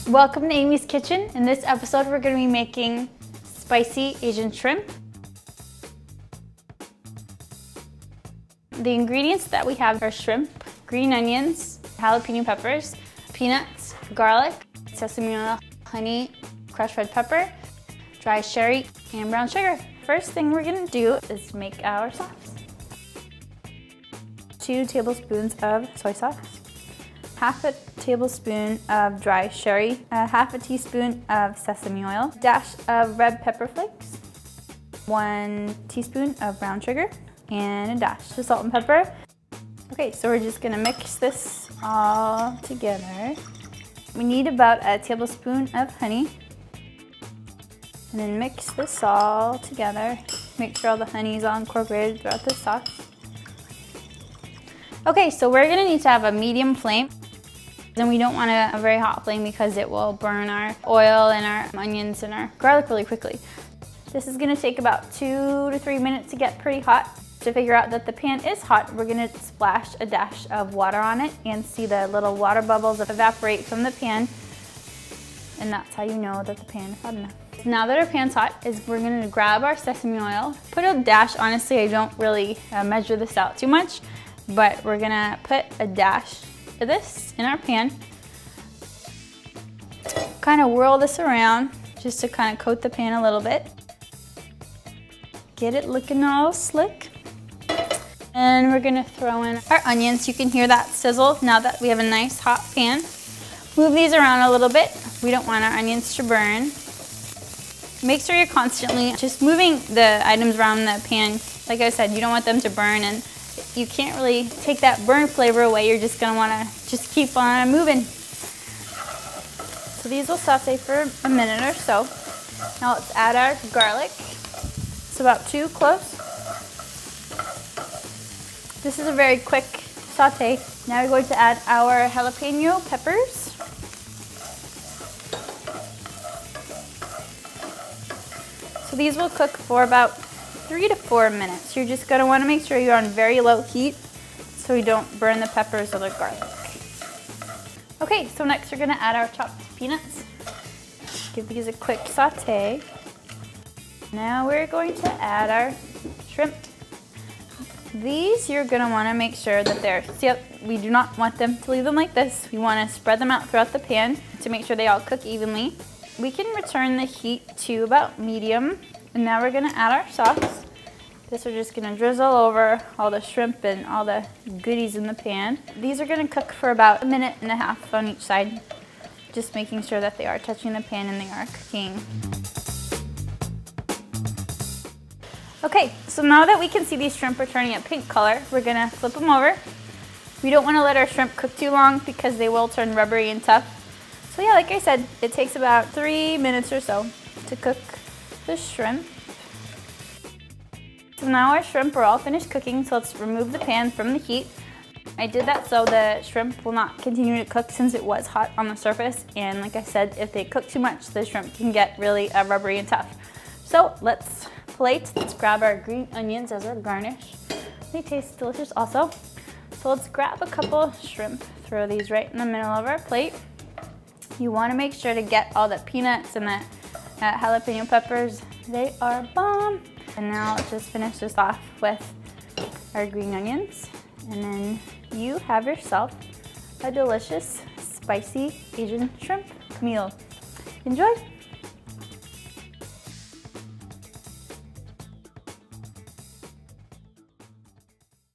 Welcome to Aimee's Kitchen. In this episode, we're going to be making spicy Asian shrimp. The ingredients that we have are shrimp, green onions, jalapeno peppers, peanuts, garlic, sesame oil, honey, crushed red pepper, dry sherry, and brown sugar. First thing we're going to do is make our sauce. 2 tablespoons of soy sauce, half a tablespoon of dry sherry, half a teaspoon of sesame oil, dash of red pepper flakes, 1 teaspoon of brown sugar, and a dash of salt and pepper. Okay, so we're just gonna mix this all together. We need about a tablespoon of honey, and then mix this all together. Make sure all the honey is all incorporated throughout the sauce. Okay, so we're gonna need to have a medium flame. And we don't want a very hot flame because it will burn our oil and our onions and our garlic really quickly. This is gonna take about 2 to 3 minutes to get pretty hot. To figure out that the pan is hot, we're gonna splash a dash of water on it and see the little water bubbles evaporate from the pan. And that's how you know that the pan is hot enough. Now that our pan's hot, we're gonna grab our sesame oil. Put a dash, honestly, I don't really measure this out too much, but we're gonna put a dash of this in our pan. Kind of whirl this around just to kind of coat the pan a little bit. Get it looking all slick. And we're gonna throw in our onions. You can hear that sizzle now that we have a nice hot pan. Move these around a little bit. We don't want our onions to burn. Make sure you're constantly just moving the items around the pan. Like I said, you don't want them to burn, and you can't really take that burn flavor away. You're just gonna wanna just keep on moving. So these will saute for a minute or so. Now let's add our garlic. It's about 2 cloves. This is a very quick saute. Now we're going to add our jalapeno peppers. So these will cook for about 3 to 4 minutes. You're just gonna wanna make sure you're on very low heat so you don't burn the peppers or the garlic. Okay, so next we're gonna add our chopped peanuts. Give these a quick saute. Now we're going to add our shrimp. These you're gonna wanna make sure that we do not want them to leave them like this. We wanna spread them out throughout the pan to make sure they all cook evenly. We can return the heat to about medium. And now we're gonna add our sauce. This we're just gonna drizzle over all the shrimp and all the goodies in the pan. These are gonna cook for about 1.5 minutes on each side. Just making sure that they are touching the pan and they are cooking. Okay, so now that we can see these shrimp are turning a pink color, we're gonna flip them over. We don't wanna let our shrimp cook too long because they will turn rubbery and tough. So yeah, like I said, it takes about 3 minutes or so to cook the shrimp. So now our shrimp are all finished cooking, so let's remove the pan from the heat. I did that so the shrimp will not continue to cook since it was hot on the surface, and like I said, if they cook too much, the shrimp can get really rubbery and tough. So let's plate. Let's grab our green onions as our garnish. They taste delicious also. So let's grab a couple shrimp, throw these right in the middle of our plate. You want to make sure to get all the peanuts and the jalapeno peppers. They are bomb. And now let's just finish this off with our green onions. And then you have yourself a delicious, spicy Asian shrimp meal. Enjoy!